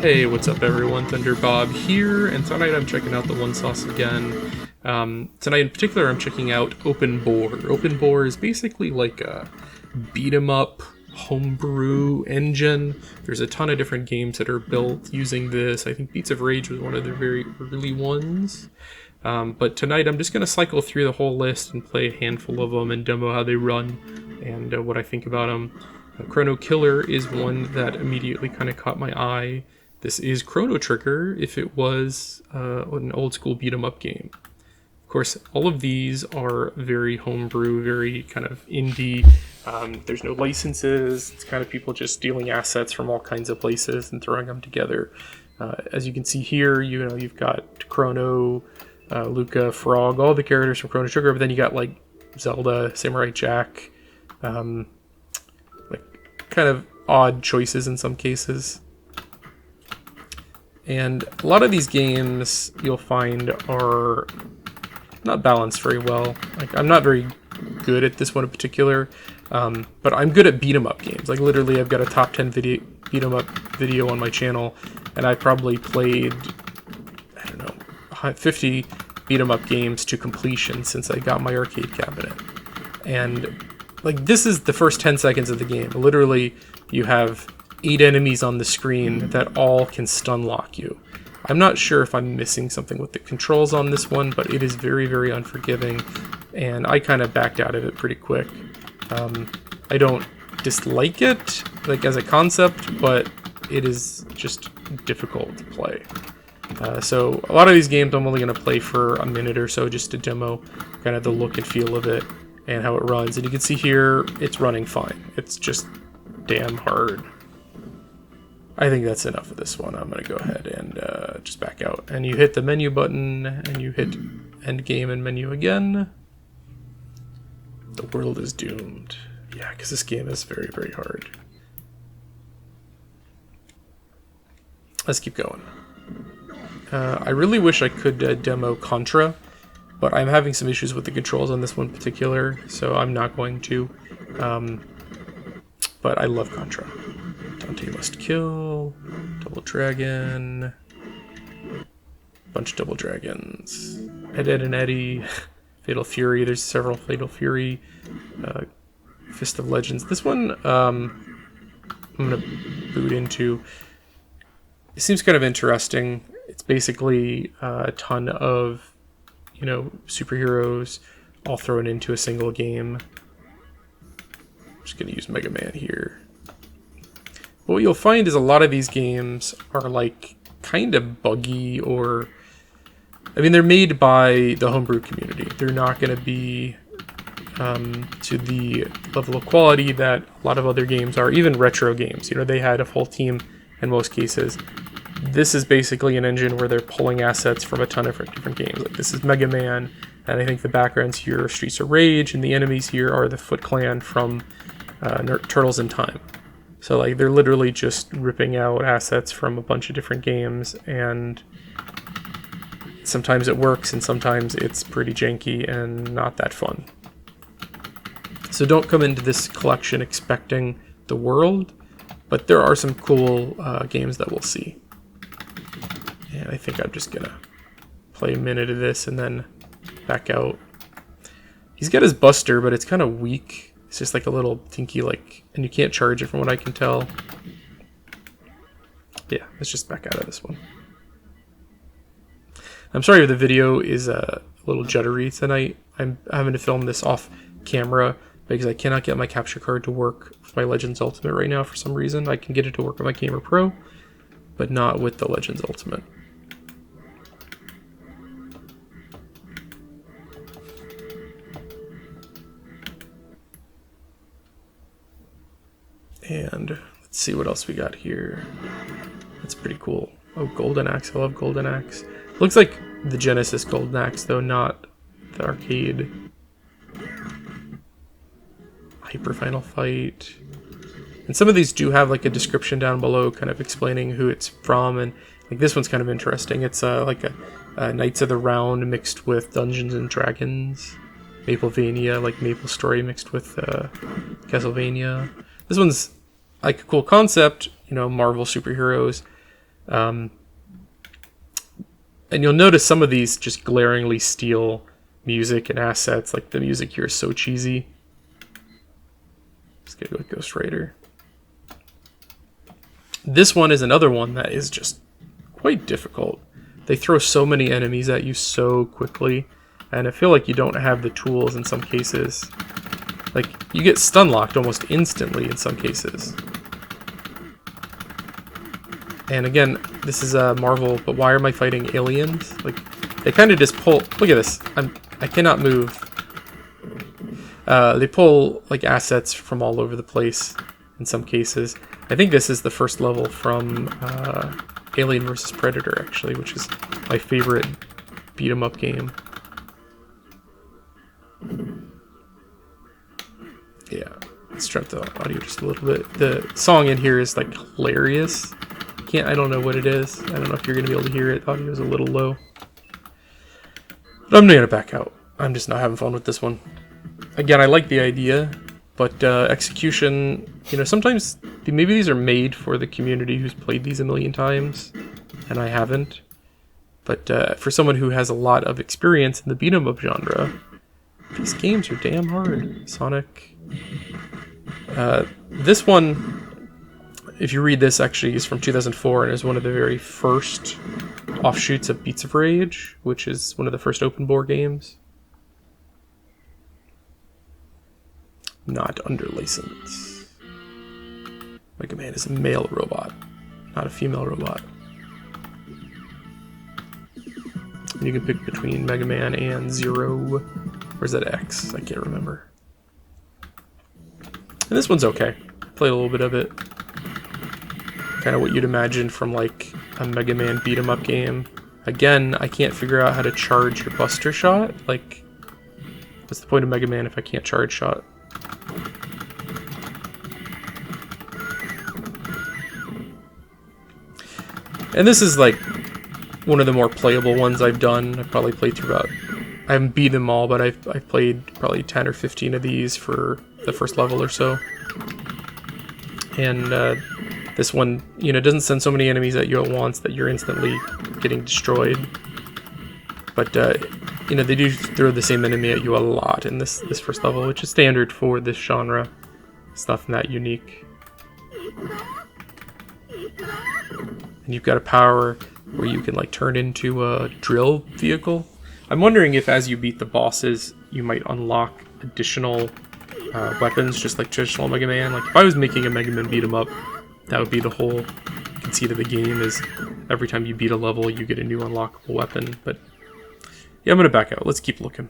Hey, what's up everyone? Thunder Bob here, and tonight I'm checking out the One Sauce again. Tonight in particular I'm checking out Open Bor. Open Bor is basically like a beat-em-up homebrew engine. There's a ton of different games that are built using this. I think Beats of Rage was one of their very early ones. But tonight I'm just going to cycle through the whole list and play a handful of them and demo how they run and what I think about them. Chrono Killer is one that immediately kind of caught my eye. This is Chrono Trigger if it was an old school beat 'em up game. Of course, all of these are very homebrew, very kind of indie. There's no licenses. It's kind of people just stealing assets from all kinds of places and throwing them together. As you can see here, you've got Chrono, Luca, Frog, all the characters from Chrono Trigger, but then you got like Zelda, Samurai Jack, like kind of odd choices in some cases. And a lot of these games you'll find are not balanced very well. Like, I'm not very good at this one in particular, but I'm good at beat 'em up games. Like, literally, I've got a top 10 beat 'em up video on my channel, and I probably played, 50 beat 'em up games to completion since I got my arcade cabinet. And like, this is the first 10 seconds of the game. Literally, you have 8 enemies on the screen that all can stun lock you. I'm not sure if I'm missing something with the controls on this one, but it is very, very unforgiving, and I kind of backed out of it pretty quick. I don't dislike it, like as a concept, but it is just difficult to play. So a lot of these games I'm only going to play for a minute or so just to demo kind of the look and feel of it and how it runs. And you can see here, it's running fine. It's just damn hard. I think that's enough of this one. I'm going to go ahead and just back out. And you hit the menu button, and you hit end game and menu again. The world is doomed. Yeah, because this game is very, very hard. Let's keep going. I really wish I could demo Contra, but I'm having some issues with the controls on this one in particular, so I'm not going to. But I love Contra. Dante Must Kill, Double Dragon, bunch of Double Dragons, Ed, Ed and Eddie, Fatal Fury. There's several Fatal Fury, Fist of Legends. This one I'm gonna boot into. It seems kind of interesting. It's basically a ton of, superheroes all thrown into a single game. I'm just gonna use Mega Man here. But what you'll find is a lot of these games are like kind of buggy, or they're made by the homebrew community. They're not going to be to the level of quality that a lot of other games are, even retro games. They had a full team in most cases. This is basically an engine where they're pulling assets from a ton of different games. Like, this is Mega Man, and I think the backgrounds here are Streets of Rage, and the enemies here are the Foot Clan from Turtles in Time. So like, they're literally just ripping out assets from a bunch of different games, and sometimes it works and sometimes it's pretty janky and not that fun. So don't come into this collection expecting the world, but there are some cool games that we'll see. And I think I'm just gonna play a minute of this and then back out. He's got his Buster, but it's kind of weak. It's just like a little tinky, and you can't charge it from what I can tell. Yeah, let's just back out of this one. I'm sorry if the video is a little jittery tonight. I'm having to film this off camera because I cannot get my capture card to work with my Legends Ultimate right now for some reason. I can get it to work with my Gamer Pro, but not with the Legends Ultimate. And let's see what else we got here. That's pretty cool. Oh, Golden Axe. I love Golden Axe. Looks like the Genesis Golden Axe, though, not the arcade. Hyper Final Fight. And some of these do have like a description down below kind of explaining who it's from. And like, this one's kind of interesting. It's like a Knights of the Round mixed with Dungeons and Dragons. Maplevania, like Maple Story mixed with Castlevania. This one's like a cool concept, Marvel superheroes. And you'll notice some of these just glaringly steal music and assets. Like the music here is so cheesy. Let's go with Ghost Rider. This one is another one that is just quite difficult. They throw so many enemies at you so quickly, and I feel like you don't have the tools in some cases. Like, you get stun locked almost instantly in some cases. And again, this is Marvel, but why am I fighting aliens? Like, they kind of just pull... Look at this. I cannot move. They pull, like, assets from all over the place in some cases. I think this is the first level from Alien vs. Predator, actually, which is my favorite beat-em-up game. Yeah, let's drop the audio just a little bit. The song in here is, like, hilarious. I don't know what it is. I don't know if you're going to be able to hear it. The audio is a little low. But I'm going to back out. I'm just not having fun with this one. Again, I like the idea, but execution, you know, sometimes maybe these are made for the community who's played these a million times, and I haven't. But for someone who has a lot of experience in the beat-em-up genre, these games are damn hard. Sonic. This one, if you read this, actually is from 2004 and is one of the very first offshoots of Beats of Rage, which is one of the first Open Bor games. Not under license. Mega Man is a male robot, not a female robot. And you can pick between Mega Man and Zero. Or is that X? I can't remember. And this one's okay. Played a little bit of it. Kind of what you'd imagine from like a Mega Man beat 'em up game. Again, I can't figure out how to charge your Buster Shot. Like, what's the point of Mega Man if I can't charge shot? And this is like one of the more playable ones I've done. I've probably played through about... I haven't beat them all, but I've played probably 10 or 15 of these for the first level or so. And this one, you know, doesn't send so many enemies at you at once that you're instantly getting destroyed. But, you know, they do throw the same enemy at you a lot in this first level, which is standard for this genre. It's nothing that unique. And you've got a power where you can, like, turn into a drill vehicle. I'm wondering if as you beat the bosses, you might unlock additional weapons, just like traditional Mega Man. Like, if I was making a Mega Man beat 'em up, that would be the whole conceit of the game, is every time you beat a level, you get a new unlockable weapon. But, yeah, I'm going to back out. Let's keep looking.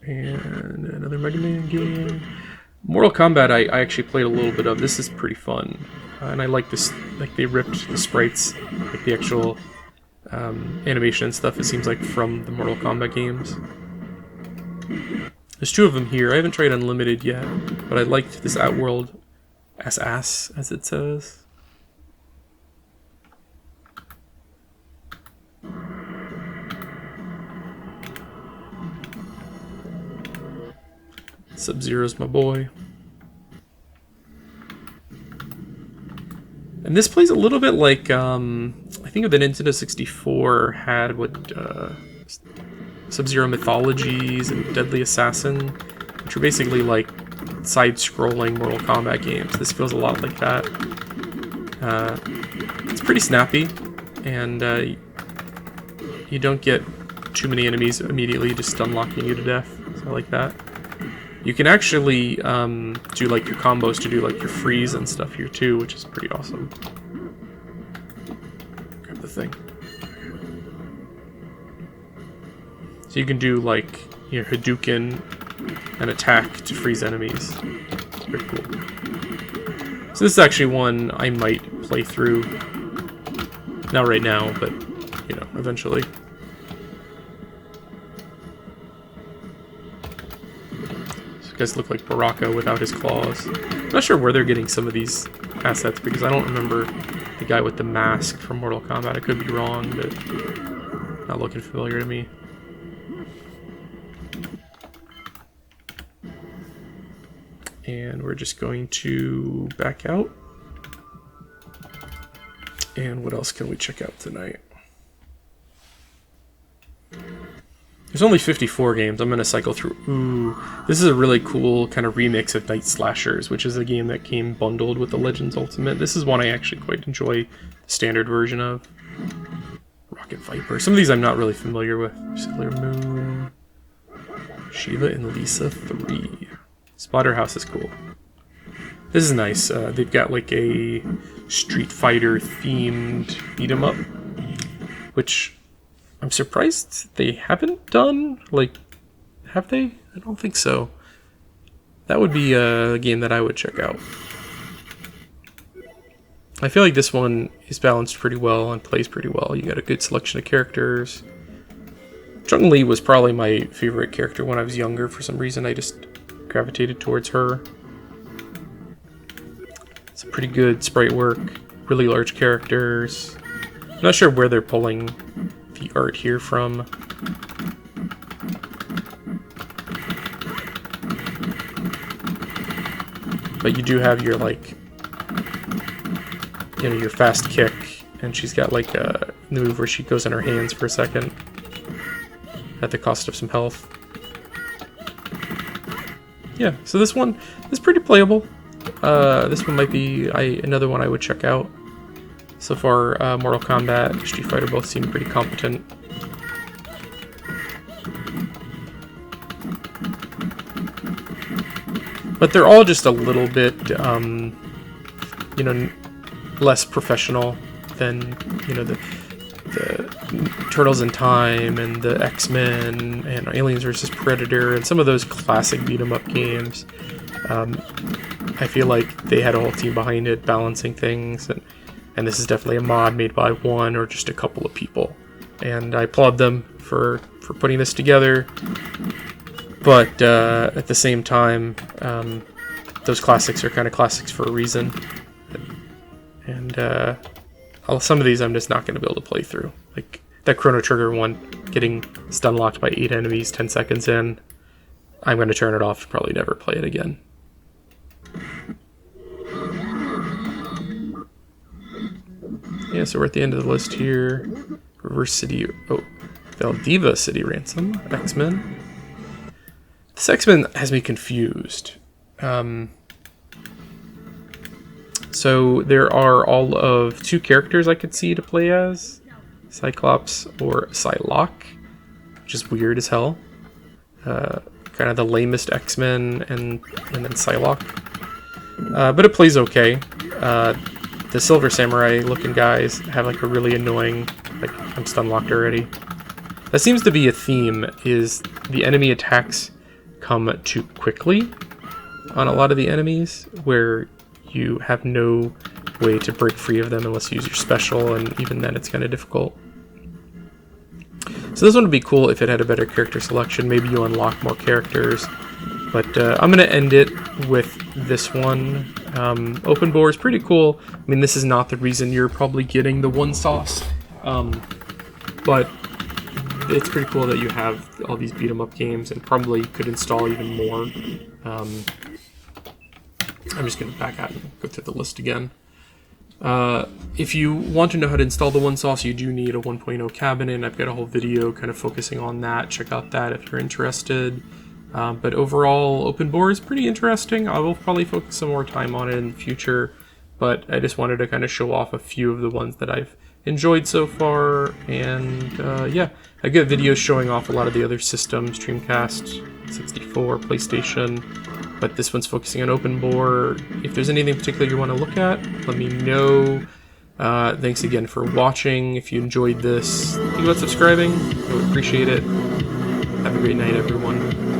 And another Mega Man game. Mortal Kombat I actually played a little bit of. This is pretty fun. And I like this, like they ripped the sprites, like the actual animation and stuff, it seems like, from the Mortal Kombat games. There's two of them here. I haven't tried Unlimited yet, but I liked this Outworld as it says. Sub-Zero's my boy. And this plays a little bit like, I think the Nintendo 64 had what, Sub-Zero Mythologies and Deadly Assassin, which are basically like side-scrolling Mortal Kombat games. This feels a lot like that. It's pretty snappy, and you don't get too many enemies immediately just unlocking you to death, so I like that. You can actually do like your combos to do like your freeze and stuff here too, which is pretty awesome. Grab the thing. So you can do like your Hadouken and attack to freeze enemies. It's pretty cool. So this is actually one I might play through. Not right now, but you know, eventually. Guys look like Baraka without his claws. I'm not sure where they're getting some of these assets, because I don't remember the guy with the mask from Mortal Kombat. I could be wrong, but not looking familiar to me. And we're just going to back out. And what else can we check out tonight? There's only 54 games. I'm going to cycle through. Ooh, this is a really cool kind of remix of Night Slashers, which is a game that came bundled with the Legends Ultimate. This is one I actually quite enjoy the standard version of. Rocket Viper. Some of these I'm not really familiar with. Sailor Moon. Shiva and Lisa 3. Splatterhouse is cool. This is nice. They've got like a Street Fighter themed beat 'em up, which I'm surprised they haven't done. Like, have they? I don't think so. That would be a game that I would check out. I feel like this one is balanced pretty well and plays pretty well. You got a good selection of characters. Chun-Li was probably my favorite character when I was younger. For some reason, I just gravitated towards her. It's a pretty good sprite work. Really large characters. I'm not sure where they're pulling the art here from. But you do have your, like, you know, your fast kick, and she's got like a move where she goes on her hands for a second at the cost of some health. Yeah, so this one is pretty playable. This one might be another one I would check out. So far, Mortal Kombat, Street Fighter both seem pretty competent. But they're all just a little bit, you know, less professional than, you know, the Turtles in Time and the X-Men and Aliens vs. Predator and some of those classic beat-em-up games. I feel like they had a whole team behind it, balancing things, and this is definitely a mod made by one or just a couple of people. And I applaud them for putting this together. But at the same time, those classics are kind of classics for a reason. And some of these I'm just not going to be able to play through. Like that Chrono Trigger one, getting stun locked by 8 enemies 10 seconds in. I'm going to turn it off and probably never play it again. Yeah, so we're at the end of the list here. Reverse City... Oh, Valdiva City Ransom. XMen. This XMen has me confused. So there are all of 2 characters I could see to play as. Cyclops or Psylocke, which is weird as hell. Kind of the lamest X-Men and then Psylocke. But it plays okay. The Silver Samurai looking guys have like a really annoying, like, I'm stun locked already. That seems to be a theme, is the enemy attacks come too quickly on a lot of the enemies, where you have no way to break free of them unless you use your special, and even then it's kind of difficult. So this one would be cool if it had a better character selection. Maybe you unlock more characters. But I'm going to end it with this one. Open Bor is pretty cool. I mean, this is not the reason you're probably getting the one sauce. But it's pretty cool that you have all these beat-em-up games, and probably could install even more. I'm just going to back out and go through the list again. If you want to know how to install the one sauce, you do need a 1.0 cabinet. I've got a whole video kind of focusing on that. Check out that if you're interested. But overall, Open Bor is pretty interesting. I will probably focus some more time on it in the future, but I just wanted to kind of show off a few of the ones that I've enjoyed so far. And yeah, I got videos showing off a lot of the other systems, Dreamcast, 64, PlayStation, but this one's focusing on Open Bor. If there's anything particular you want to look at, let me know. Thanks again for watching. If you enjoyed this, think about subscribing. I would appreciate it. Have a great night, everyone.